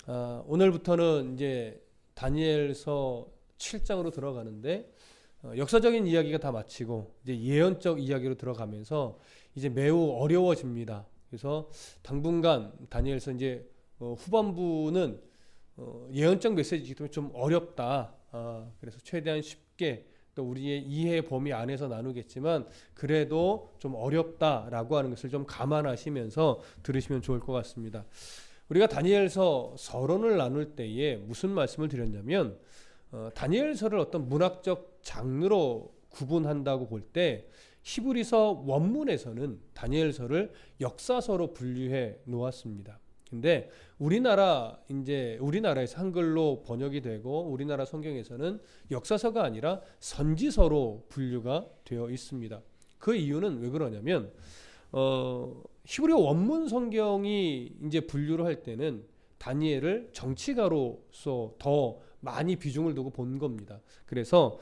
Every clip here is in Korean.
오늘부터는 이제 다니엘서 7장으로 들어가는데 역사적인 이야기가 다 마치고 이제 예언적 이야기로 들어가면서 이제 매우 어려워집니다. 그래서 당분간 다니엘서 이제 후반부는 예언적 메시지이기 때문에 좀 어렵다. 그래서 최대한 쉽게 또 우리의 이해 범위 안에서 나누겠지만 그래도 좀 어렵다라고 하는 것을 좀 감안하시면서 들으시면 좋을 것 같습니다. 우리가 다니엘서 서론을 나눌 때에 무슨 말씀을 드렸냐면 다니엘서를 어떤 문학적 장르로 구분한다고 볼 때 히브리서 원문에서는 다니엘서를 역사서로 분류해 놓았습니다. 근데 우리나라에서 한글로 번역이 되고 우리나라 성경에서는 역사서가 아니라 선지서로 분류가 되어 있습니다. 그 이유는 왜 그러냐면 히브리 원문 성경이 이제 분류를 할 때는 다니엘을 정치가로서 더 많이 비중을 두고 본 겁니다. 그래서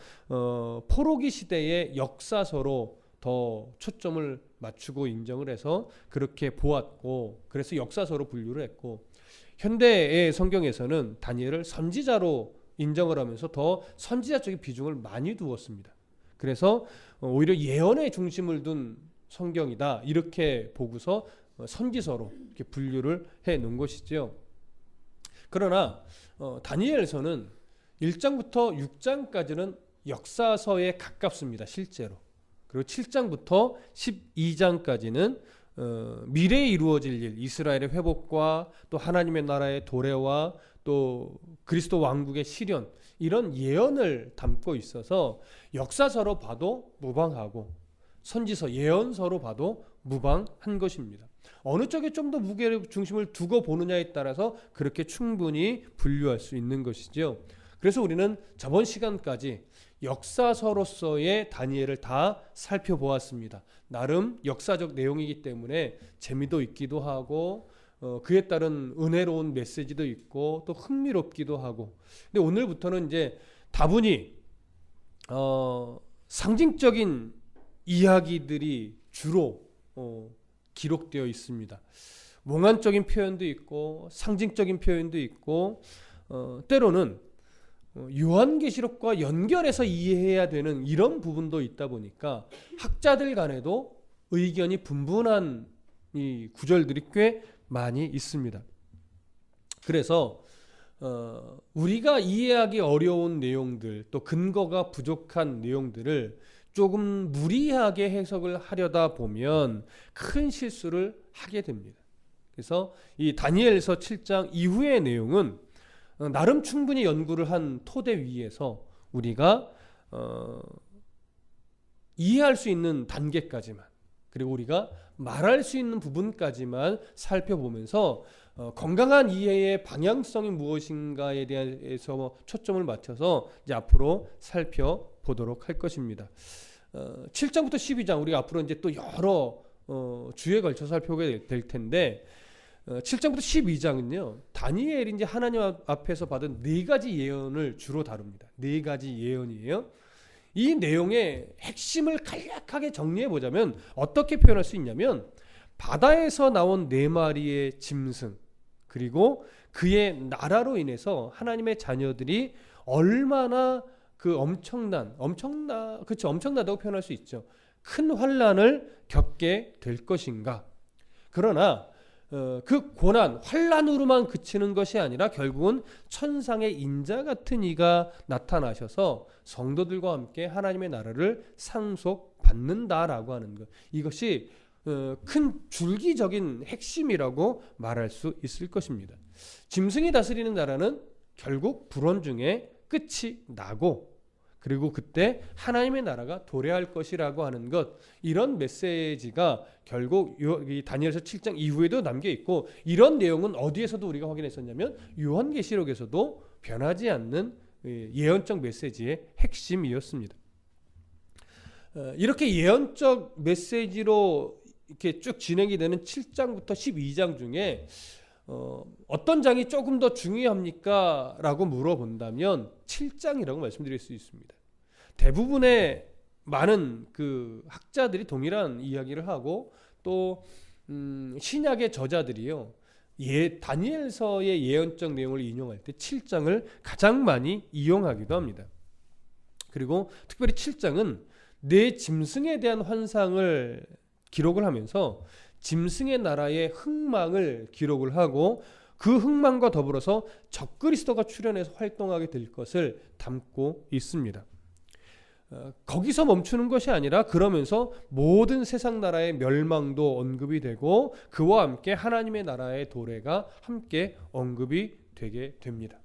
포로기 시대의 역사서로 더 초점을 맞추고 인정을 해서 그렇게 보았고, 그래서 역사서로 분류를 했고, 현대의 성경에서는 다니엘을 선지자로 인정을 하면서 더 선지자 쪽에 비중을 많이 두었습니다. 그래서 오히려 예언에 중심을 둔 성경이다 이렇게 보고서 선지서로 이렇게 분류를 해 놓은 것이죠. 그러나 다니엘서는 1장부터 6장까지는 역사서에 가깝습니다. 실제로. 그리고 7장부터 12장까지는 미래에 이루어질 일, 이스라엘의 회복과 또 하나님의 나라의 도래와 또 그리스도 왕국의 실현, 이런 예언을 담고 있어서 역사서로 봐도 무방하고 선지서, 예언서로 봐도 무방한 것입니다. 어느 쪽에 좀 더 무게 중심을 두고 보느냐에 따라서 그렇게 충분히 분류할 수 있는 것이죠. 그래서 우리는 저번 시간까지 역사서로서의 다니엘을 다 살펴보았습니다. 나름 역사적 내용이기 때문에 재미도 있기도 하고 그에 따른 은혜로운 메시지도 있고 또 흥미롭기도 하고. 근데 오늘부터는 이제 다분히 상징적인 이야기들이 주로 기록되어 있습니다. 몽환적인 표현도 있고 상징적인 표현도 있고 때로는 요한계시록과 연결해서 이해해야 되는 이런 부분도 있다 보니까 학자들 간에도 의견이 분분한 이 구절들이 꽤 많이 있습니다. 그래서 우리가 이해하기 어려운 내용들, 또 근거가 부족한 내용들을 조금 무리하게 해석을 하려다 보면 큰 실수를 하게 됩니다. 그래서 이 다니엘서 7장 이후의 내용은 나름 충분히 연구를 한 토대 위에서 우리가 이해할 수 있는 단계까지만, 그리고 우리가 말할 수 있는 부분까지만 살펴보면서 건강한 이해의 방향성이 무엇인가에 대해서 초점을 맞춰서 이제 앞으로 살펴보도록 할 것입니다. 7장부터 12장 우리가 앞으로 이제 또 여러 주에 걸쳐 살펴보게 될 텐데 7장부터 12장은요 다니엘이 이제 하나님 앞에서 받은 4가지 예언을 주로 다룹니다. 4가지 예언이에요. 이 내용의 핵심을 간략하게 정리해 보자면 어떻게 표현할 수 있냐면 바다에서 나온 4마리의 짐승, 그리고 그의 나라로 인해서 하나님의 자녀들이 얼마나 그 엄청나다고 표현할 수 있죠. 큰 환난을 겪게 될 것인가. 그러나 그 고난, 환난으로만 그치는 것이 아니라 결국은 천상의 인자 같은 이가 나타나셔서 성도들과 함께 하나님의 나라를 상속받는다라고 하는 것. 이것이 큰 줄기적인 핵심이라고 말할 수 있을 것입니다. 짐승이 다스리는 나라는 결국 불원 중에 끝이 나고, 그리고 그때 하나님의 나라가 도래할 것이라고 하는 것, 이런 메시지가 결국 이 다니엘서 7장 이후에도 남겨 있고, 이런 내용은 어디에서도 우리가 확인했었냐면 요한계시록에서도 변하지 않는 예언적 메시지의 핵심이었습니다. 이렇게 예언적 메시지로 이렇게 쭉 진행이 되는 7장부터 12장 중에 어떤 장이 조금 더 중요합니까? 라고 물어본다면 7장이라고 말씀드릴 수 있습니다. 대부분의 많은 그 학자들이 동일한 이야기를 하고 또 신약의 저자들이요 다니엘서의 예언적 내용을 인용할 때 7장을 가장 많이 이용하기도 합니다. 그리고 특별히 7장은 내 짐승에 대한 환상을 기록을 하면서 짐승의 나라의 흥망을 기록을 하고 그 흥망과 더불어서 적그리스도가 출현해서 활동하게 될 것을 담고 있습니다. 거기서 멈추는 것이 아니라 그러면서 모든 세상 나라의 멸망도 언급이 되고 그와 함께 하나님의 나라의 도래가 함께 언급이 되게 됩니다.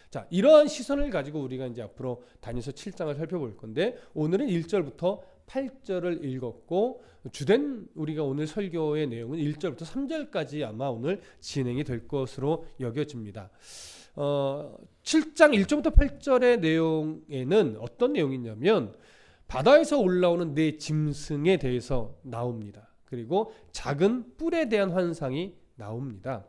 자, 이러한 시선을 가지고 우리가 이제 앞으로 다니엘서 7장을 살펴볼 건데 오늘은 1절부터 8절을 읽었고 주된 우리가 오늘 설교의 내용은 1절부터 3절까지 아마 오늘 진행이 될 것으로 여겨집니다. 7장 1절부터 8절의 내용에는 어떤 내용이 있냐면 바다에서 올라오는 네 짐승에 대해서 나옵니다. 그리고 작은 뿔에 대한 환상이 나옵니다.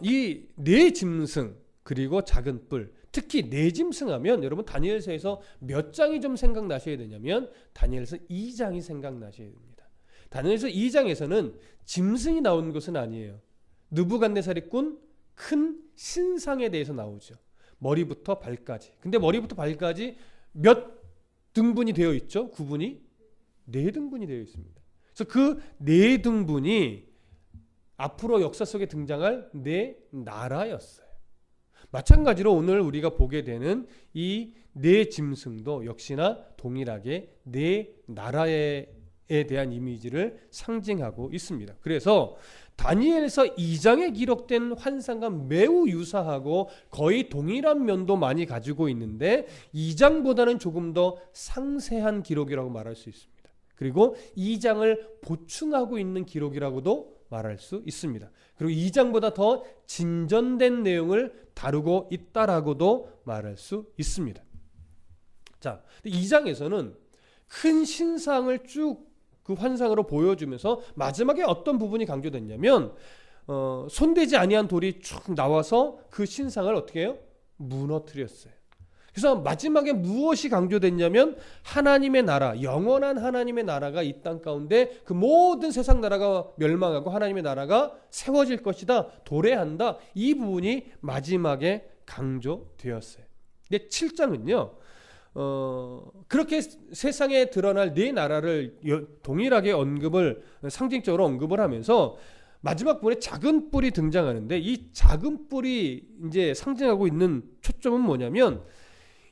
이 네 짐승 그리고 작은 뿔, 특히 네 짐승 하면 여러분 다니엘서에서 몇 장이 좀 생각나셔야 되냐면 다니엘서 2장이 생각나셔야 됩니다. 다니엘서 2장에서는 짐승이 나오는 것은 아니에요. 느부갓네살이 꾼 큰 신상에 대해서 나오죠. 머리부터 발까지. 근데 머리부터 발까지 몇 등분이 되어 있죠? 구분이? 4등분이 되어 있습니다. 그래서 그 4등분이 앞으로 역사 속에 등장할 네 나라였어요. 마찬가지로 오늘 우리가 보게 되는 이 네 짐승도 역시나 동일하게 네 나라에 대한 이미지를 상징하고 있습니다. 그래서 다니엘서 2장에 기록된 환상과 매우 유사하고 거의 동일한 면도 많이 가지고 있는데 2장보다는 조금 더 상세한 기록이라고 말할 수 있습니다. 그리고 2장을 보충하고 있는 기록이라고도 말할 수 있습니다. 그리고 2장보다 더 진전된 내용을 다루고 있다라고도 말할 수 있습니다. 자, 2장에서는 큰 신상을 쭉 그 환상으로 보여주면서 마지막에 어떤 부분이 강조됐냐면 손대지 아니한 돌이 쭉 나와서 그 신상을 어떻게 해요? 무너뜨렸어요. 그래서 마지막에 무엇이 강조됐냐면 하나님의 나라, 영원한 하나님의 나라가 이 땅 가운데 그 모든 세상 나라가 멸망하고 하나님의 나라가 세워질 것이다, 도래한다. 이 부분이 마지막에 강조되었어요. 근데 7장은요. 그렇게 세상에 드러날 네 나라를 동일하게 상징적으로 언급을 하면서 마지막 부분에 작은 뿔이 등장하는데 이 작은 뿔이 이제 상징하고 있는 초점은 뭐냐면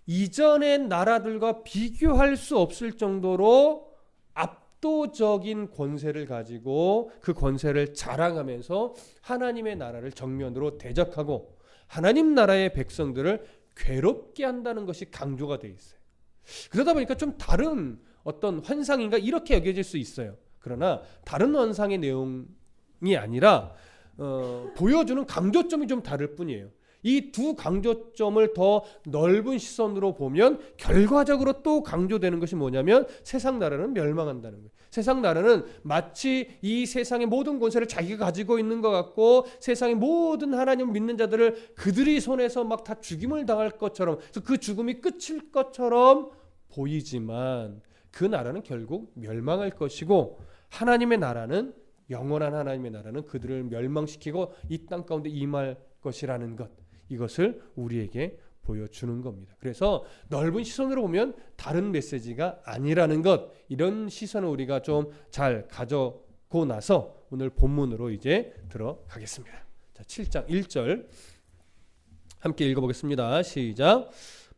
이전의 나라들과 비교할 수 없을 정도로 압도적인 권세를 가지고 그 권세를 자랑하면서 하나님의 나라를 정면으로 대적하고 하나님 나라의 백성들을 괴롭게 한다는 것이 강조가 되어 있어요. 그러다 보니까 좀 다른 어떤 환상인가 이렇게 여겨질 수 있어요. 그러나 다른 환상의 내용이 아니라 보여주는 강조점이 좀 다를 뿐이에요. 이 두 강조점을 더 넓은 시선으로 보면 결과적으로 또 강조되는 것이 뭐냐면 세상 나라는 멸망한다는 거예요. 세상 나라는 마치 이 세상의 모든 권세를 자기가 가지고 있는 것 같고 세상의 모든 하나님을 믿는 자들을 그들이 손에서 막 다 죽임을 당할 것처럼, 그래서 그 죽음이 끝일 것처럼 보이지만 그 나라는 결국 멸망할 것이고 하나님의 나라는, 영원한 하나님의 나라는 그들을 멸망시키고 이 땅 가운데 임할 것이라는 것, 이것을 우리에게 보여주는 겁니다. 그래서 넓은 시선으로 보면 다른 메시지가 아니라는 것, 이런 시선을 우리가 좀 잘 가져고 나서 오늘 본문으로 이제 들어가겠습니다. 자, 7장 1절 함께 읽어보겠습니다. 시작.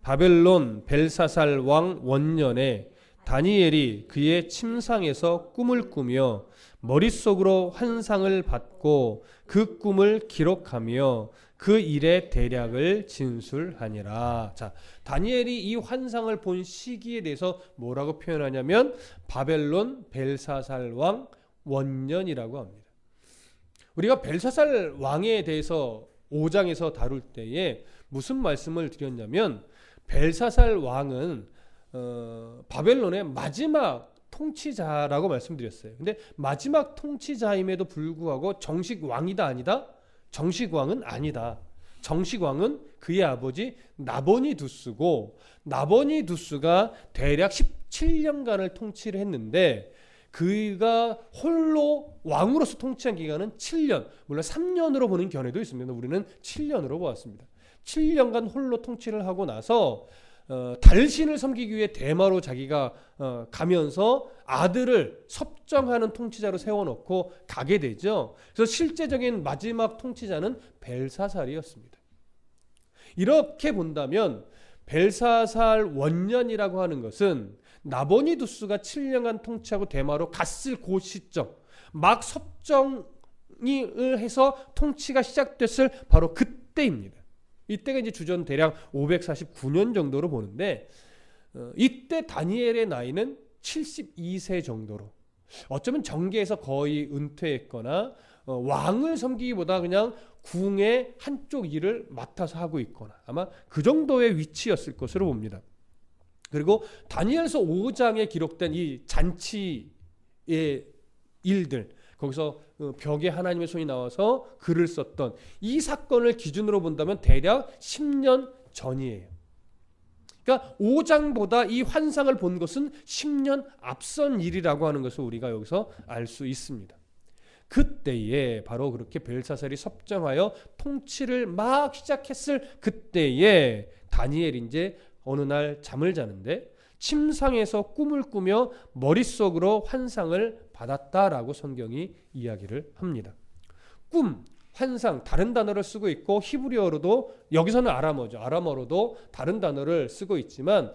바벨론 벨사살 왕 원년에 다니엘이 그의 침상에서 꿈을 꾸며 머릿속으로 환상을 받고 그 꿈을 기록하며 그 일의 대략을 진술하니라. 자, 다니엘이 이 환상을 본 시기에 대해서 뭐라고 표현하냐면 바벨론 벨사살 왕 원년이라고 합니다. 우리가 벨사살 왕에 대해서 5장에서 다룰 때에 무슨 말씀을 드렸냐면 벨사살 왕은 바벨론의 마지막 통치자라고 말씀드렸어요. 근데 마지막 통치자임에도 불구하고 정식 왕이다 아니다? 정식 왕은 아니다. 정식 왕은 그의 아버지 나보니두스고 나보니두스가 대략 17년간을 통치를 했는데 그가 홀로 왕으로서 통치한 기간은 7년, 물론 3년으로 보는 견해도 있습니다. 우리는 7년으로 보았습니다. 7년간 홀로 통치를 하고 나서 달신을 섬기기 위해 대마로 자기가 가면서 아들을 섭정하는 통치자로 세워놓고 가게 되죠. 그래서 실제적인 마지막 통치자는 벨사살이었습니다. 이렇게 본다면 벨사살 원년이라고 하는 것은 나보니두스가 7년간 통치하고 대마로 갔을 그 시점, 막 섭정을 해서 통치가 시작됐을 바로 그때입니다. 이때가 이제 주전 대략 549년 정도로 보는데 이때 다니엘의 나이는 72세 정도로, 어쩌면 정계에서 거의 은퇴했거나 왕을 섬기기보다 그냥 궁의 한쪽 일을 맡아서 하고 있거나 아마 그 정도의 위치였을 것으로 봅니다. 그리고 다니엘서 5장에 기록된 이 잔치의 일들, 거기서 벽에 하나님의 손이 나와서 글을 썼던 이 사건을 기준으로 본다면 대략 10년 전이에요. 그러니까 5장보다 이 환상을 본 것은 10년 앞선 일이라고 하는 것을 우리가 여기서 알 수 있습니다. 그때에 바로 그렇게 벨사살이 섭정하여 통치를 막 시작했을 그때에 다니엘이 이제 어느 날 잠을 자는데 침상에서 꿈을 꾸며 머릿속으로 환상을 받았다라고 성경이 이야기를 합니다. 꿈, 환상 다른 단어를 쓰고 있고 히브리어로도, 여기서는 아람어죠. 아람어로도 다른 단어를 쓰고 있지만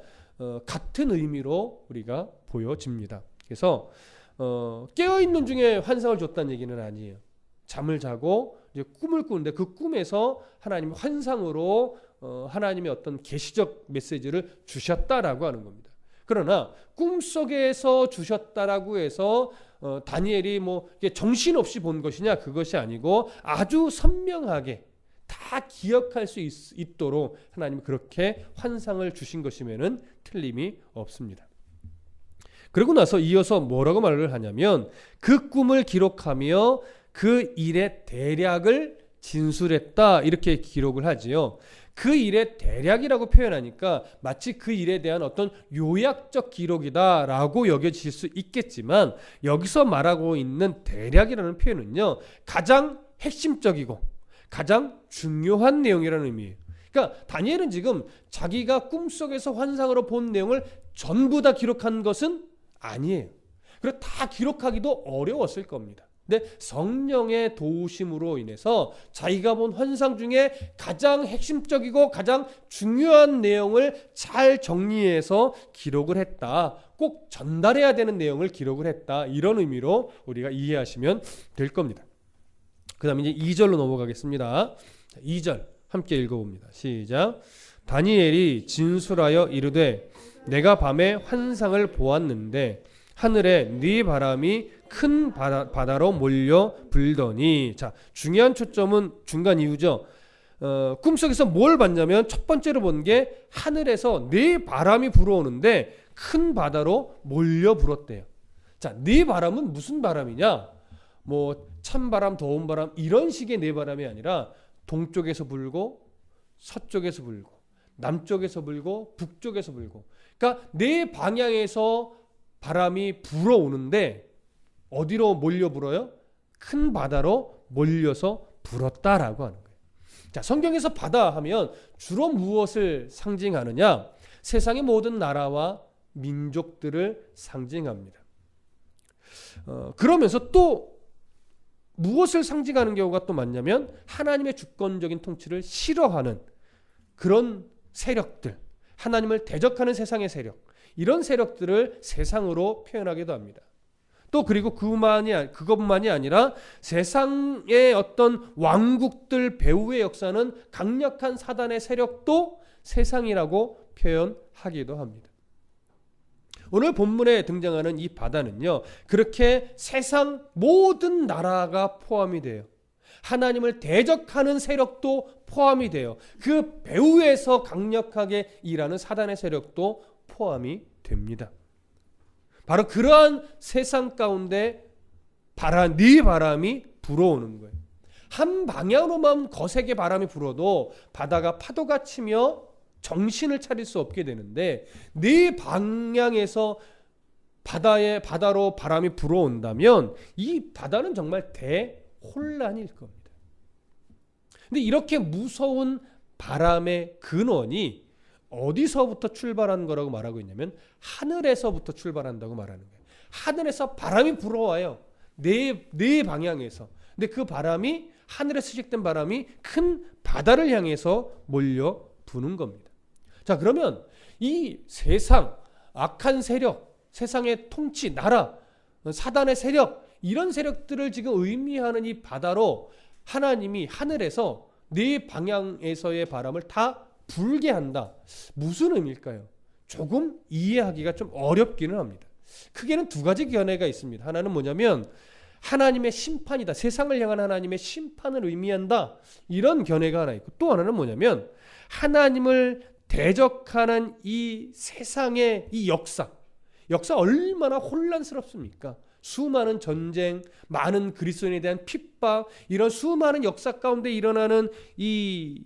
같은 의미로 우리가 보여집니다. 그래서 깨어있는 중에 환상을 줬다는 얘기는 아니에요. 잠을 자고 이제 꿈을 꾸는데 그 꿈에서 하나님이 환상으로 하나님의 어떤 계시적 메시지를 주셨다라고 하는 겁니다. 그러나 꿈속에서 주셨다라고 해서 다니엘이 뭐 정신없이 본 것이냐, 그것이 아니고 아주 선명하게 다 기억할 수 있도록 하나님이 그렇게 환상을 주신 것이면은 틀림이 없습니다. 그러고 나서 이어서 뭐라고 말을 하냐면 그 꿈을 기록하며 그 일의 대략을 진술했다, 이렇게 기록을 하지요. 그 일의 대략이라고 표현하니까 마치 그 일에 대한 어떤 요약적 기록이다라고 여겨질 수 있겠지만, 여기서 말하고 있는 대략이라는 표현은요, 가장 핵심적이고 가장 중요한 내용이라는 의미예요. 그러니까 다니엘은 지금 자기가 꿈속에서 환상으로 본 내용을 전부 다 기록한 것은 아니에요. 그리고 다 기록하기도 어려웠을 겁니다. 근데 성령의 도우심으로 인해서 자기가 본 환상 중에 가장 핵심적이고 가장 중요한 내용을 잘 정리해서 기록을 했다. 꼭 전달해야 되는 내용을 기록을 했다. 이런 의미로 우리가 이해하시면 될 겁니다. 그 다음에 이제 2절로 넘어가겠습니다. 2절 함께 읽어봅니다. 시작. 다니엘이 진술하여 이르되 내가 밤에 환상을 보았는데 하늘에 네 바람이 큰 바다로 몰려 불더니. 자, 중요한 초점은 중간 이유죠. 꿈속에서 뭘 봤냐면 첫 번째로 본 게 하늘에서 네 바람이 불어오는데 큰 바다로 몰려 불었대요. 자, 네 바람은 무슨 바람이냐? 뭐 찬바람, 더운 바람 이런 식의 네 바람이 아니라 동쪽에서 불고 서쪽에서 불고 남쪽에서 불고 북쪽에서 불고, 그러니까 네 방향에서 바람이 불어오는데 어디로 몰려 불어요? 큰 바다로 몰려서 불었다라고 하는 거예요. 자, 성경에서 바다 하면 주로 무엇을 상징하느냐? 세상의 모든 나라와 민족들을 상징합니다. 그러면서 또 무엇을 상징하는 경우가 또 많냐면 하나님의 주권적인 통치를 싫어하는 그런 세력들, 하나님을 대적하는 세상의 세력, 이런 세력들을 세상으로 표현하기도 합니다. 또 그리고 그것만이 아니라 세상의 어떤 왕국들 배후의 역사는 강력한 사단의 세력도 세상이라고 표현하기도 합니다. 오늘 본문에 등장하는 이 바다는요, 그렇게 세상 모든 나라가 포함이 돼요. 하나님을 대적하는 세력도 포함이 돼요. 그 배후에서 강력하게 일하는 사단의 세력도 포함이 됩니다. 바로 그러한 세상 가운데 네 바람이 불어오는 거예요. 한 방향으로만 거세게 바람이 불어도 바다가 파도가 치며 정신을 차릴 수 없게 되는데 네 방향에서 바다로 바람이 불어온다면 이 바다는 정말 대혼란일 겁니다. 근데 이렇게 무서운 바람의 근원이 어디서부터 출발한 거라고 말하고 있냐면 하늘에서부터 출발한다고 말하는 거예요. 하늘에서 바람이 불어와요. 네 방향에서. 근데 그 바람이 하늘에서 시작된 바람이 큰 바다를 향해서 몰려 부는 겁니다. 자, 그러면 이 세상 악한 세력, 세상의 통치, 나라, 사단의 세력, 이런 세력들을 지금 의미하는 이 바다로 하나님이 하늘에서 네 방향에서의 바람을 다 불게 한다. 무슨 의미일까요? 조금 이해하기가 좀 어렵기는 합니다. 크게는 두 가지 견해가 있습니다. 하나는 뭐냐면 하나님의 심판이다. 세상을 향한 하나님의 심판을 의미한다. 이런 견해가 하나 있고, 또 하나는 뭐냐면 하나님을 대적하는 이 세상의 이 역사 얼마나 혼란스럽습니까? 수많은 전쟁, 많은 그리스도인에 대한 핍박, 이런 수많은 역사 가운데 일어나는 이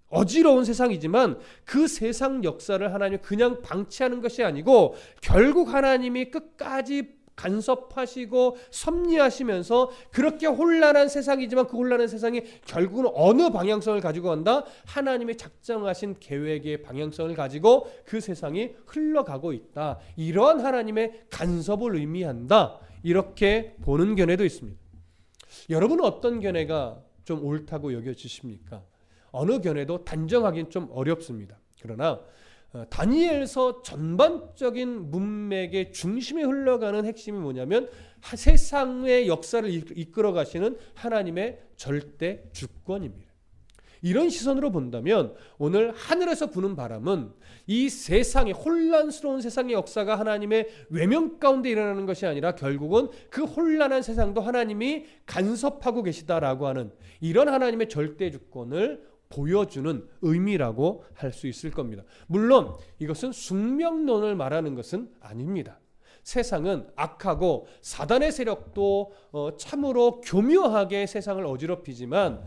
어지러운 세상이지만 그 세상 역사를 하나님이 그냥 방치하는 것이 아니고 결국 하나님이 끝까지 간섭하시고 섭리하시면서 그렇게 혼란한 세상이지만 그 혼란한 세상이 결국은 어느 방향성을 가지고 간다? 하나님이 작정하신 계획의 방향성을 가지고 그 세상이 흘러가고 있다. 이러한 하나님의 간섭을 의미한다. 이렇게 보는 견해도 있습니다. 여러분은 어떤 견해가 좀 옳다고 여겨지십니까? 어느 견해도 단정하기는 좀 어렵습니다. 그러나 다니엘서 전반적인 문맥의 중심에 흘러가는 핵심이 뭐냐면 세상의 역사를 이끌어 가시는 하나님의 절대 주권입니다. 이런 시선으로 본다면 오늘 하늘에서 부는 바람은 이 세상의 혼란스러운 세상의 역사가 하나님의 외면 가운데 일어나는 것이 아니라 결국은 그 혼란한 세상도 하나님이 간섭하고 계시다라고 하는 이런 하나님의 절대 주권을 보여주는 의미라고 할 수 있을 겁니다. 물론 이것은 숙명론을 말하는 것은 아닙니다. 세상은 악하고 사단의 세력도 참으로 교묘하게 세상을 어지럽히지만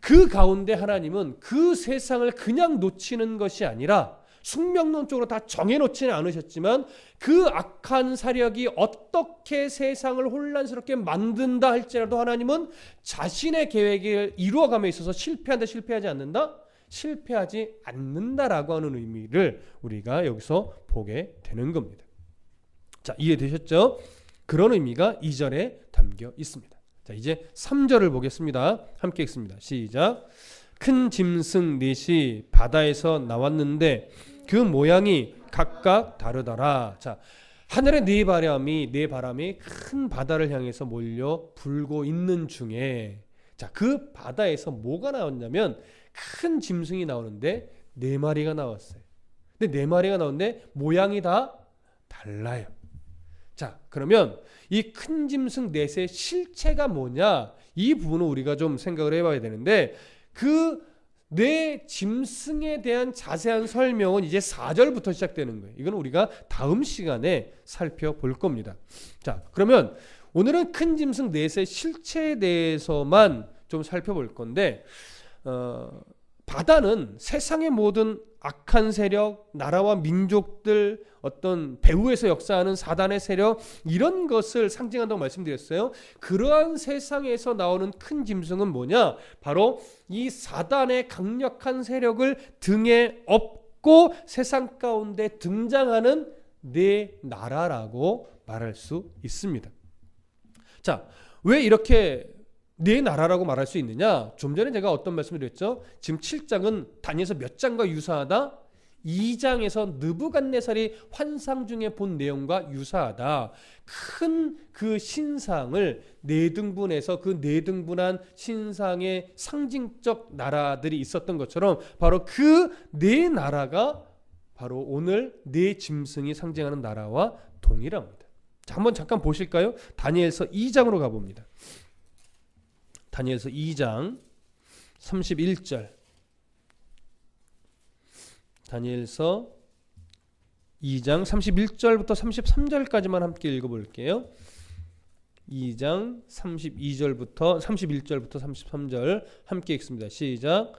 그 가운데 하나님은 그 세상을 그냥 놓치는 것이 아니라 숙명론적으로 다 정해놓지는 않으셨지만 그 악한 세력이 어떻게 세상을 혼란스럽게 만든다 할지라도 하나님은 자신의 계획을 이루어감에 있어서 실패한다, 실패하지 않는다? 실패하지 않는다라고 하는 의미를 우리가 여기서 보게 되는 겁니다. 자, 이해되셨죠? 그런 의미가 2절에 담겨 있습니다. 자, 이제 3절을 보겠습니다. 함께 읽습니다. 시작. 큰 짐승 넷이 바다에서 나왔는데 그 모양이 각각 다르더라. 자, 하늘의 네 바람이 큰 바다를 향해서 몰려 불고 있는 중에, 자, 그 바다에서 뭐가 나왔냐면 큰 짐승이 나오는데 4마리가 나왔어요. 근데 4마리가 나오는데 모양이 다 달라요. 자, 그러면 이 큰 짐승 넷의 실체가 뭐냐? 이 부분을 우리가 좀 생각을 해봐야 되는데 그 뇌 짐승에 대한 자세한 설명은 이제 4절부터 시작되는 거예요. 이건 우리가 다음 시간에 살펴볼 겁니다. 자, 그러면 오늘은 큰 짐승 넷의 실체에 대해서만 좀 살펴볼 건데 바다는 세상의 모든 악한 세력, 나라와 민족들, 어떤 배후에서 역사하는 사단의 세력, 이런 것을 상징한다고 말씀드렸어요. 그러한 세상에서 나오는 큰 짐승은 뭐냐? 바로 이 사단의 강력한 세력을 등에 업고 세상 가운데 등장하는 네 나라라고 말할 수 있습니다. 자, 왜 이렇게 네 나라라고 말할 수 있느냐? 좀 전에 제가 어떤 말씀을 드렸죠? 지금 7장은 다니엘서 몇 장과 유사하다? 2장에서 느부갓네살이 환상 중에 본 내용과 유사하다. 큰 그 신상을 4등분해서 그 4등분한 신상의 상징적 나라들이 있었던 것처럼 바로 그 4나라가 바로 오늘 4짐승이 상징하는 나라와 동일합니다. 자, 한번 잠깐 보실까요? 다니엘서 2장으로 가봅니다. 다니엘서 2장 31절. 다니엘서 2장 31절부터 33절까지만 함께 읽어볼게요. 2장 31절부터 33절 함께 읽습니다. 시작.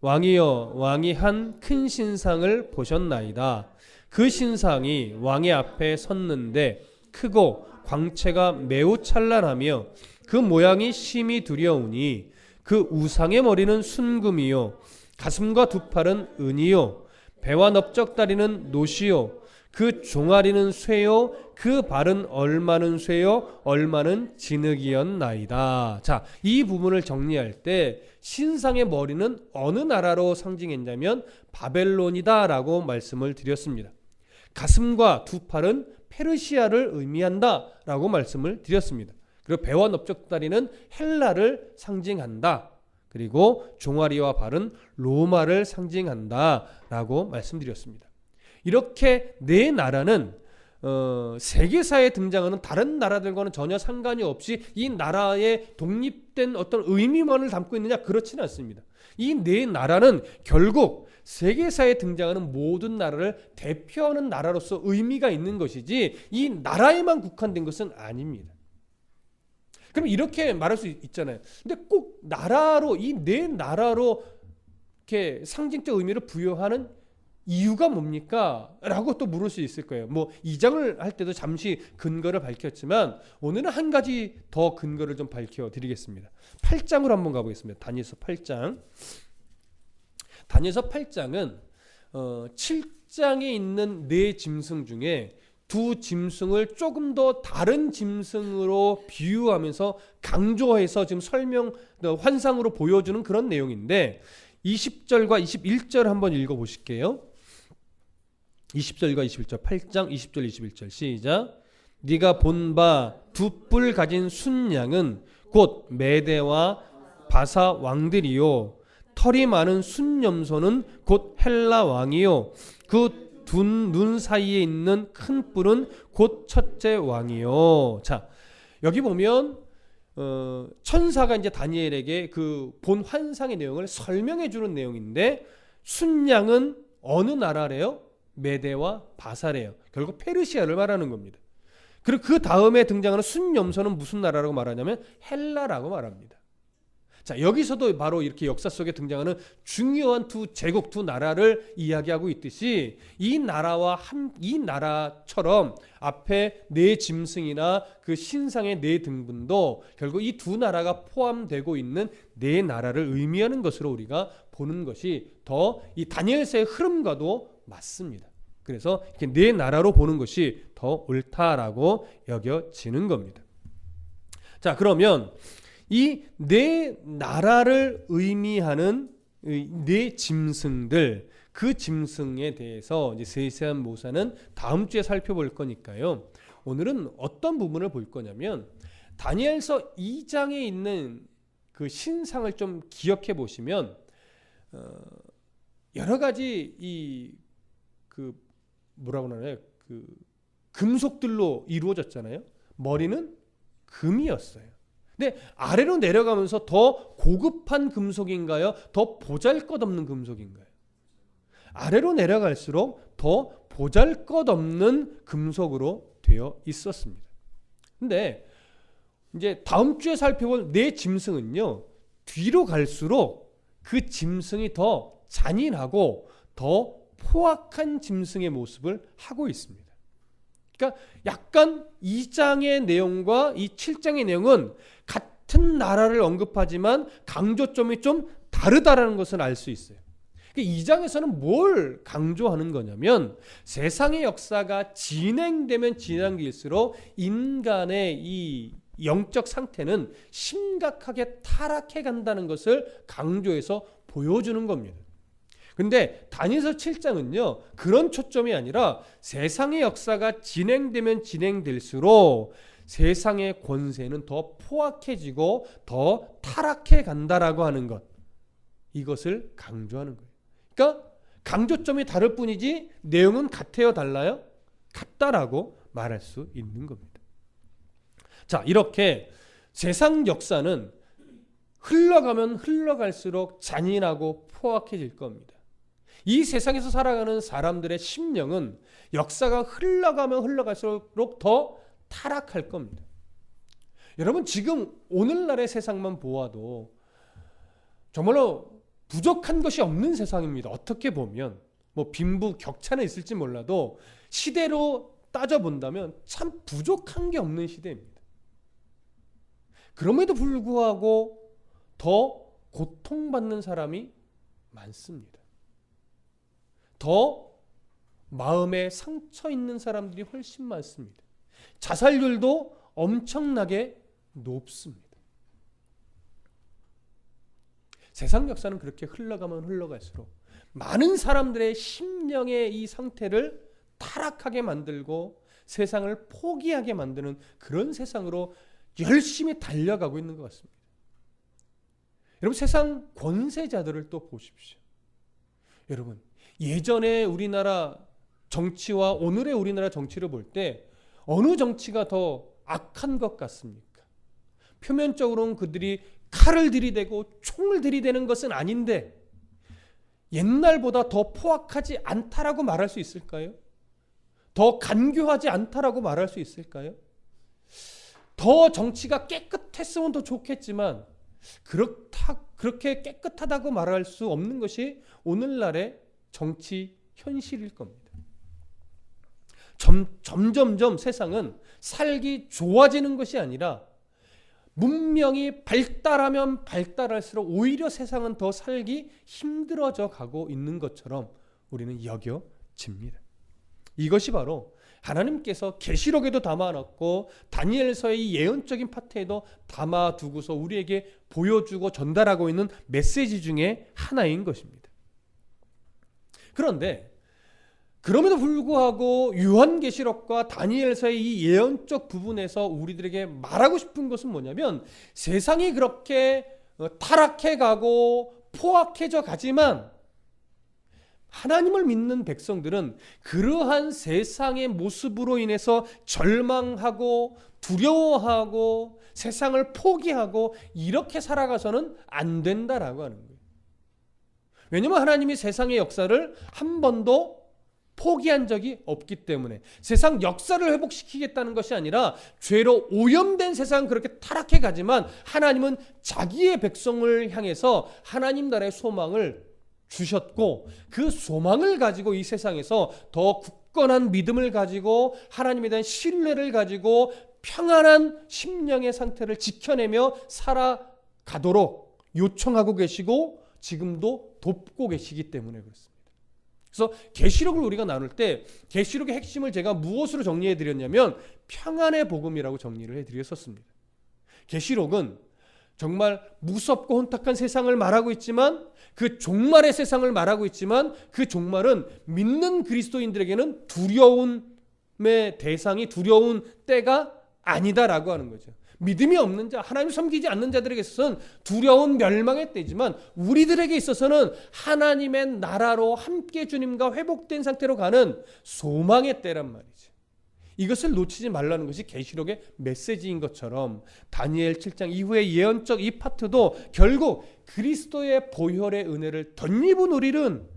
왕이여, 왕이 한 큰 신상을 보셨나이다. 그 신상이 왕의 앞에 섰는데 크고 광채가 매우 찬란하며 그 모양이 심히 두려우니 그 우상의 머리는 순금이요 가슴과 두 팔은 은이요 배와 넓적다리는 노시요 그 종아리는 쇠요 그 발은 얼마는 쇠요 얼마는 진흙이었나이다. 자, 이 부분을 정리할 때 신상의 머리는 어느 나라로 상징했냐면 바벨론이다라고 말씀을 드렸습니다. 가슴과 두 팔은 페르시아를 의미한다라고 말씀을 드렸습니다. 그리고 배와 넓적다리는 헬라를 상징한다. 그리고 종아리와 발은 로마를 상징한다라고 말씀드렸습니다. 이렇게 네 나라는 세계사에 등장하는 다른 나라들과는 전혀 상관이 없이 이 나라의 독립된 어떤 의미만을 담고 있느냐? 그렇지는 않습니다. 이 네 나라는 결국 세계사에 등장하는 모든 나라를 대표하는 나라로서 의미가 있는 것이지 이 나라에만 국한된 것은 아닙니다. 그럼 이렇게 말할 수 있잖아요. 근데 꼭 나라로 이 네 나라로 이렇게 상징적 의미를 부여하는 이유가 뭡니까? 라고 또 물을 수 있을 거예요. 뭐 2장을 할 때도 잠시 근거를 밝혔지만 오늘은 한 가지 더 근거를 좀 밝혀드리겠습니다. 8장으로 한번 가보겠습니다. 다니엘서 8장. 다니엘서 8장은 7장에 있는 네 짐승 중에 두 짐승을 조금 더 다른 짐승으로 비유하면서 강조해서 지금 환상으로 보여주는 그런 내용인데 20절과 21절 한번 읽어보실게요. 20절과 21절 8장 20절 21절 시작. 네가 본 바 두 뿔 가진 순양은 곧 메대와 바사 왕들이요 털이 많은 순염소는 곧 헬라 왕이요 그 눈 사이에 있는 큰 뿔은 곧 첫째 왕이요. 자, 여기 보면 천사가 이제 다니엘에게 그 본 환상의 내용을 설명해 주는 내용인데 순양은 어느 나라래요? 메대와 바사래요. 결국 페르시아를 말하는 겁니다. 그리고 그 다음에 등장하는 순염소는 무슨 나라라고 말하냐면 헬라라고 말합니다. 자, 여기서도 바로 이렇게 역사 속에 등장하는 중요한 두 제국, 두 나라를 이야기하고 있듯이 이 나라처럼 앞에 네 짐승이나 그 신상의 네 등분도 결국 이 두 나라가 포함되고 있는 네 나라를 의미하는 것으로 우리가 보는 것이 더 이 다니엘서의 흐름과도 맞습니다. 그래서 이렇게 네 나라로 보는 것이 더 옳다라고 여겨지는 겁니다. 자, 그러면 이 네 나라를 의미하는 네 짐승들, 그 짐승에 대해서 이제 세세한 모사는 다음 주에 살펴볼 거니까요. 오늘은 어떤 부분을 볼 거냐면 다니엘서 2장에 있는 그 신상을 좀 기억해 보시면 여러 가지 그 뭐라고 하나요? 그 금속들로 이루어졌잖아요. 머리는 금이었어요. 근데 아래로 내려가면서 더 고급한 금속인가요? 더 보잘것없는 금속인가요? 아래로 내려갈수록 더 보잘것없는 금속으로 되어 있었습니다. 근데 이제 다음 주에 살펴볼 네 짐승은요, 뒤로 갈수록 그 짐승이 더 잔인하고 더 포악한 짐승의 모습을 하고 있습니다. 그러니까 약간 2장의 내용과 이 7장의 내용은 같은 나라를 언급하지만 강조점이 좀 다르다라는 것을 알 수 있어요. 2장에서는 뭘 강조하는 거냐면 세상의 역사가 진행되면 진행될수록 인간의 이 영적 상태는 심각하게 타락해 간다는 것을 강조해서 보여주는 겁니다. 근데 다니엘서 7장은요 그런 초점이 아니라 세상의 역사가 진행되면 진행될수록 세상의 권세는 더 포악해지고 더 타락해 간다라고 하는 것, 이것을 강조하는 거예요. 그러니까 강조점이 다를 뿐이지 내용은 같아요, 달라요? 같다라고 말할 수 있는 겁니다. 자, 이렇게 세상 역사는 흘러가면 흘러갈수록 잔인하고 포악해질 겁니다. 이 세상에서 살아가는 사람들의 심령은 역사가 흘러가면 흘러갈수록 더 타락할 겁니다. 여러분, 지금 오늘날의 세상만 보아도 정말로 부족한 것이 없는 세상입니다. 어떻게 보면 뭐 빈부격차는 있을지 몰라도 시대로 따져본다면 참 부족한 게 없는 시대입니다. 그럼에도 불구하고 더 고통받는 사람이 많습니다. 더 마음에 상처 있는 사람들이 훨씬 많습니다. 자살률도 엄청나게 높습니다. 세상 역사는 그렇게 흘러가면 흘러갈수록 많은 사람들의 심령의 이 상태를 타락하게 만들고 세상을 포기하게 만드는 그런 세상으로 열심히 달려가고 있는 것 같습니다. 여러분, 세상 권세자들을 또 보십시오. 여러분, 예전에 우리나라 정치와 오늘의 우리나라 정치를 볼 때 어느 정치가 더 악한 것 같습니까? 표면적으로는 그들이 칼을 들이대고 총을 들이대는 것은 아닌데 옛날보다 더 포악하지 않다라고 말할 수 있을까요? 더 간교하지 않다라고 말할 수 있을까요? 더 정치가 깨끗했으면 더 좋겠지만 그렇게 깨끗하다고 말할 수 없는 것이 오늘날의 정치 현실일 겁니다. 점점점 세상은 살기 좋아지는 것이 아니라 문명이 발달하면 발달할수록 오히려 세상은 더 살기 힘들어져 가고 있는 것처럼 우리는 여겨집니다. 이것이 바로 하나님께서 계시록에도 담아놨고 다니엘서의 예언적인 파트에도 담아두고서 우리에게 보여주고 전달하고 있는 메시지 중에 하나인 것입니다. 그런데 그럼에도 불구하고 요한계시록과 다니엘서의 이 예언적 부분에서 우리들에게 말하고 싶은 것은 뭐냐면 세상이 그렇게 타락해가고 포악해져 가지만 하나님을 믿는 백성들은 그러한 세상의 모습으로 인해서 절망하고 두려워하고 세상을 포기하고 이렇게 살아가서는 안 된다라고 하는 거예요. 왜냐하면 하나님이 세상의 역사를 한 번도 포기한 적이 없기 때문에 세상 역사를 회복시키겠다는 것이 아니라 죄로 오염된 세상은 그렇게 타락해 가지만 하나님은 자기의 백성을 향해서 하나님 나라의 소망을 주셨고 그 소망을 가지고 이 세상에서 더 굳건한 믿음을 가지고 하나님에 대한 신뢰를 가지고 평안한 심령의 상태를 지켜내며 살아가도록 요청하고 계시고 지금도 돕고 계시기 때문에 그렇습니다. 그래서 계시록을 우리가 나눌 때 계시록의 핵심을 제가 무엇으로 정리해 드렸냐면 평안의 복음이라고 정리를 해 드렸었습니다. 계시록은 정말 무섭고 혼탁한 세상을 말하고 있지만 그 종말의 세상을 말하고 있지만 그 종말은 믿는 그리스도인들에게는 두려움의 대상이 두려운 때가 아니다라고 하는 거죠. 믿음이 없는 자, 하나님을 섬기지 않는 자들에게 있어서는 두려운 멸망의 때지만 우리들에게 있어서는 하나님의 나라로 함께 주님과 회복된 상태로 가는 소망의 때란 말이죠. 이것을 놓치지 말라는 것이 계시록의 메시지인 것처럼 다니엘 7장 이후의 예언적 이 파트도 결국 그리스도의 보혈의 은혜를 덧입은 우리는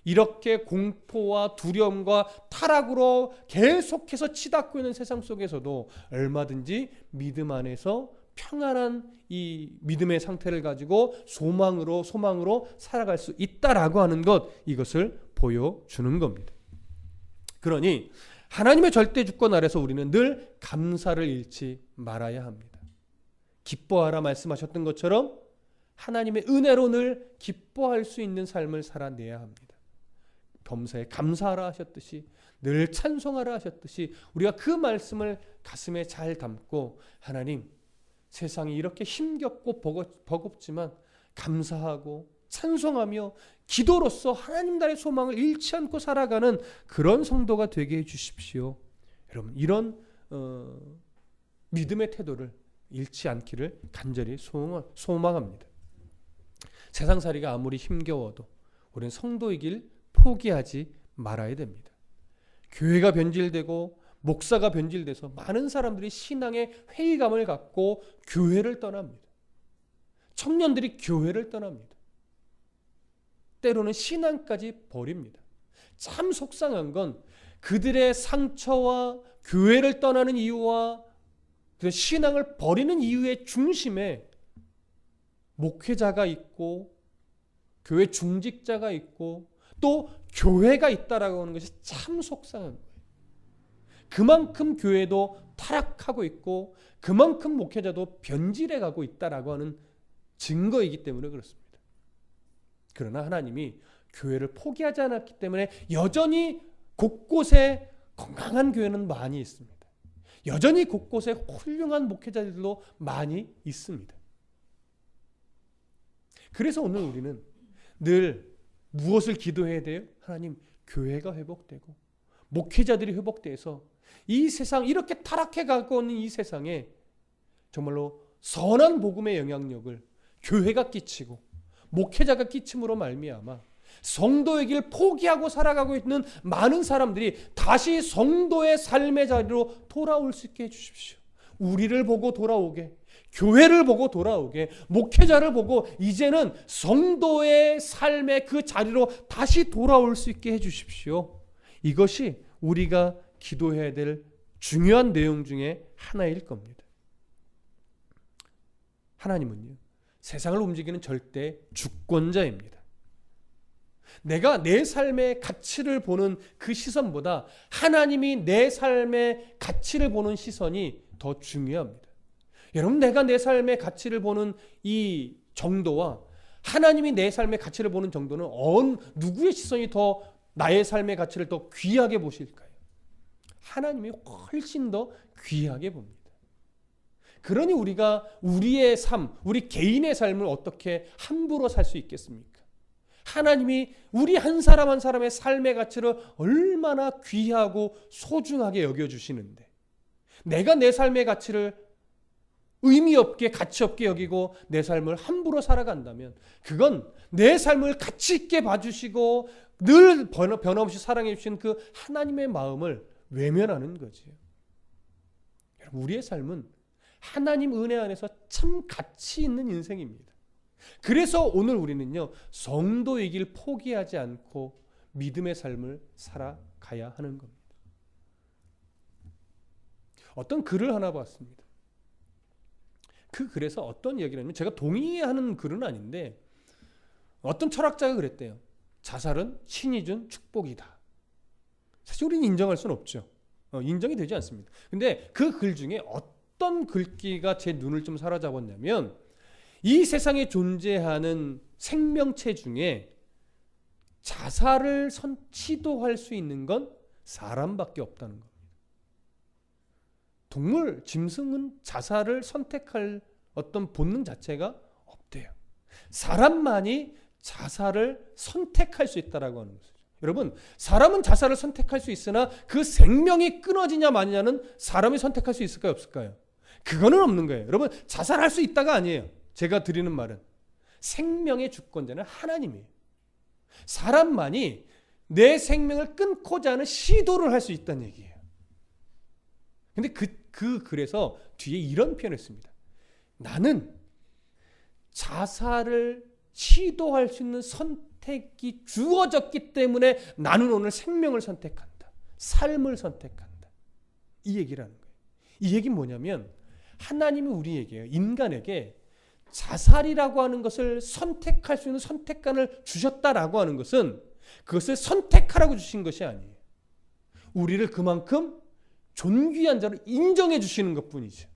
이렇게 공포와 두려움과 타락으로 계속해서 치닫고 있는 세상 속에서도 얼마든지 믿음 안에서 평안한 이 믿음의 상태를 가지고 소망으로 살아갈 수 있다라고 하는 것, 이것을 보여주는 겁니다. 그러니 하나님의 절대 주권 아래서 우리는 늘 감사를 잃지 말아야 합니다. 기뻐하라 말씀하셨던 것처럼 하나님의 은혜로 늘 기뻐할 수 있는 삶을 살아내야 합니다. 범사에 감사하라 하셨듯이 늘 찬송하라 하셨듯이 우리가 그 말씀을 가슴에 잘 담고 하나님, 세상이 이렇게 힘겹고 버겁지만 감사하고 찬송하며 기도로서 하나님 나라의 소망을 잃지 않고 살아가는 그런 성도가 되게 해주십시오. 여러분, 이런 믿음의 태도를 잃지 않기를 간절히 소망합니다. 세상살이가 아무리 힘겨워도 우리는 성도이길 포기하지 말아야 됩니다. 교회가 변질되고 목사가 변질돼서 많은 사람들이 신앙의 회의감을 갖고 교회를 떠납니다. 청년들이 교회를 떠납니다. 때로는 신앙까지 버립니다. 참 속상한 건 그들의 상처와 교회를 떠나는 이유와 그 신앙을 버리는 이유의 중심에 목회자가 있고 교회 중직자가 있고 또 교회가 있다라고 하는 것이 참 속상한 거예요. 그만큼 교회도 타락하고 있고 그만큼 목회자도 변질해 가고 있다라고 하는 증거이기 때문에 그렇습니다. 그러나 하나님이 교회를 포기하지 않았기 때문에 여전히 곳곳에 건강한 교회는 많이 있습니다. 여전히 곳곳에 훌륭한 목회자들도 많이 있습니다. 그래서 오늘 우리는 늘 무엇을 기도해야 돼요? 하나님, 교회가 회복되고 목회자들이 회복돼서 이 세상, 이렇게 타락해 가고 있는 이 세상에 정말로 선한 복음의 영향력을 교회가 끼치고 목회자가 끼침으로 말미암아 성도의 길 포기하고 살아가고 있는 많은 사람들이 다시 성도의 삶의 자리로 돌아올 수 있게 해주십시오. 우리를 보고 돌아오게, 교회를 보고 돌아오게, 목회자를 보고 이제는 성도의 삶의 그 자리로 다시 돌아올 수 있게 해주십시오. 이것이 우리가 기도해야 될 중요한 내용 중에 하나일 겁니다. 하나님은요, 세상을 움직이는 절대 주권자입니다. 내가 내 삶의 가치를 보는 그 시선보다 하나님이 내 삶의 가치를 보는 시선이 더 중요합니다. 여러분, 내가 내 삶의 가치를 보는 이 정도와 하나님이 내 삶의 가치를 보는 정도는 누구의 시선이 더 나의 삶의 가치를 더 귀하게 보실까요? 하나님이 훨씬 더 귀하게 봅니다. 그러니 우리가 우리의 삶, 우리 개인의 삶을 어떻게 함부로 살 수 있겠습니까? 하나님이 우리 한 사람 한 사람의 삶의 가치를 얼마나 귀하고 소중하게 여겨주시는데 내가 내 삶의 가치를 의미 없게, 가치 없게 여기고 내 삶을 함부로 살아간다면 그건 내 삶을 가치 있게 봐주시고 늘 변함없이 사랑해 주신 그 하나님의 마음을 외면하는 거지요. 여러분, 우리의 삶은 하나님 은혜 안에서 참 가치 있는 인생입니다. 그래서 오늘 우리는요, 성도의 길 포기하지 않고 믿음의 삶을 살아가야 하는 겁니다. 어떤 글을 하나 봤습니다. 그 글에서 어떤 이야기를 하냐면, 제가 동의하는 글은 아닌데 어떤 철학자가 그랬대요. 자살은 신이 준 축복이다. 사실 우리는 인정할 수는 없죠. 인정이 되지 않습니다. 근데 그 글 중에 어떤 글귀가 제 눈을 좀 사로잡았냐면, 이 세상에 존재하는 생명체 중에 자살을 시도할 수 있는 건 사람밖에 없다는 겁니다. 동물, 짐승은 자살을 선택할 어떤 본능 자체가 없대요. 사람만이 자살을 선택할 수 있다라고 하는 것이죠. 여러분, 사람은 자살을 선택할 수 있으나 그 생명이 끊어지냐 마냐는 사람이 선택할 수 있을까요, 없을까요? 그거는 없는 거예요. 여러분, 자살할 수 있다가 아니에요. 제가 드리는 말은 생명의 주권자는 하나님이에요. 사람만이 내 생명을 끊고자 하는 시도를 할 수 있다는 얘기예요. 근데 그 글에서 뒤에 이런 표현을 했습니다. 나는 자살을 시도할 수 있는 선택이 주어졌기 때문에 나는 오늘 생명을 선택한다. 삶을 선택한다. 이 얘기를 하는 거예요. 이 얘기는 뭐냐면, 하나님이 우리에게, 인간에게 자살이라고 하는 것을 선택할 수 있는 선택권을 주셨다라고 하는 것은 그것을 선택하라고 주신 것이 아니에요. 우리를 그만큼 존귀한 자로 인정해 주시는 것뿐이죠.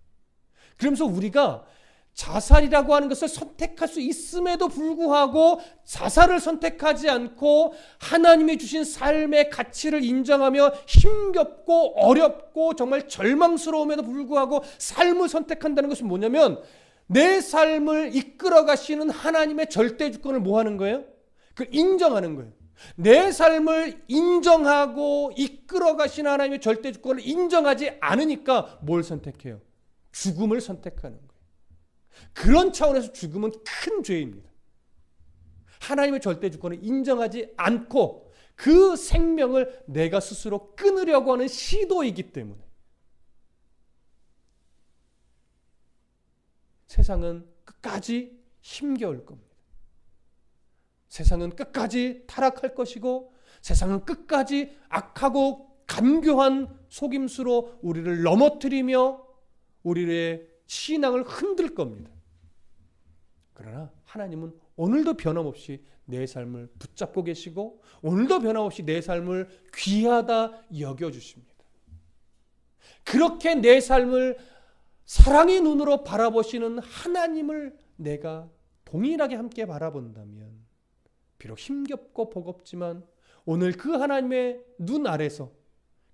그러면서 우리가 자살이라고 하는 것을 선택할 수 있음에도 불구하고 자살을 선택하지 않고 하나님이 주신 삶의 가치를 인정하며 힘겹고 어렵고 정말 절망스러움에도 불구하고 삶을 선택한다는 것은 뭐냐면, 내 삶을 이끌어 가시는 하나님의 절대 주권을 뭐 하는 거예요? 그걸 인정하는 거예요. 내 삶을 인정하고 이끌어 가시는 하나님의 절대 주권을 인정하지 않으니까 뭘 선택해요? 죽음을 선택하는 거예요. 그런 차원에서 죽음은 큰 죄입니다. 하나님의 절대 주권을 인정하지 않고 그 생명을 내가 스스로 끊으려고 하는 시도이기 때문에 세상은 끝까지 힘겨울 겁니다. 세상은 끝까지 타락할 것이고 세상은 끝까지 악하고 간교한 속임수로 우리를 넘어뜨리며 우리의 신앙을 흔들 겁니다. 그러나 하나님은 오늘도 변함없이 내 삶을 붙잡고 계시고 오늘도 변함없이 내 삶을 귀하다 여겨주십니다. 그렇게 내 삶을 사랑의 눈으로 바라보시는 하나님을 내가 동일하게 함께 바라본다면 비록 힘겹고 버겁지만 오늘 그 하나님의 눈 아래서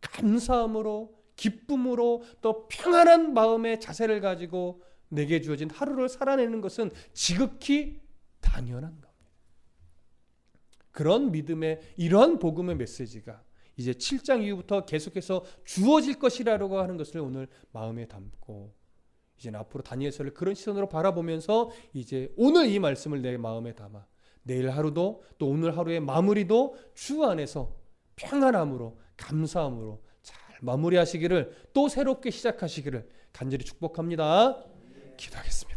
감사함으로 기쁨으로 또 평안한 마음의 자세를 가지고 내게 주어진 하루를 살아내는 것은 지극히 당연한 겁니다. 그런 믿음의 이러한 복음의 메시지가 이제 7장 이후부터 계속해서 주어질 것이라고 하는 것을 오늘 마음에 담고 이제 앞으로 다니엘서를 그런 시선으로 바라보면서 이제 오늘 이 말씀을 내 마음에 담아 내일 하루도 또 오늘 하루의 마무리도 주 안에서 평안함으로 감사함으로 잘 마무리하시기를 또 새롭게 시작하시기를 간절히 축복합니다. 기도하겠습니다.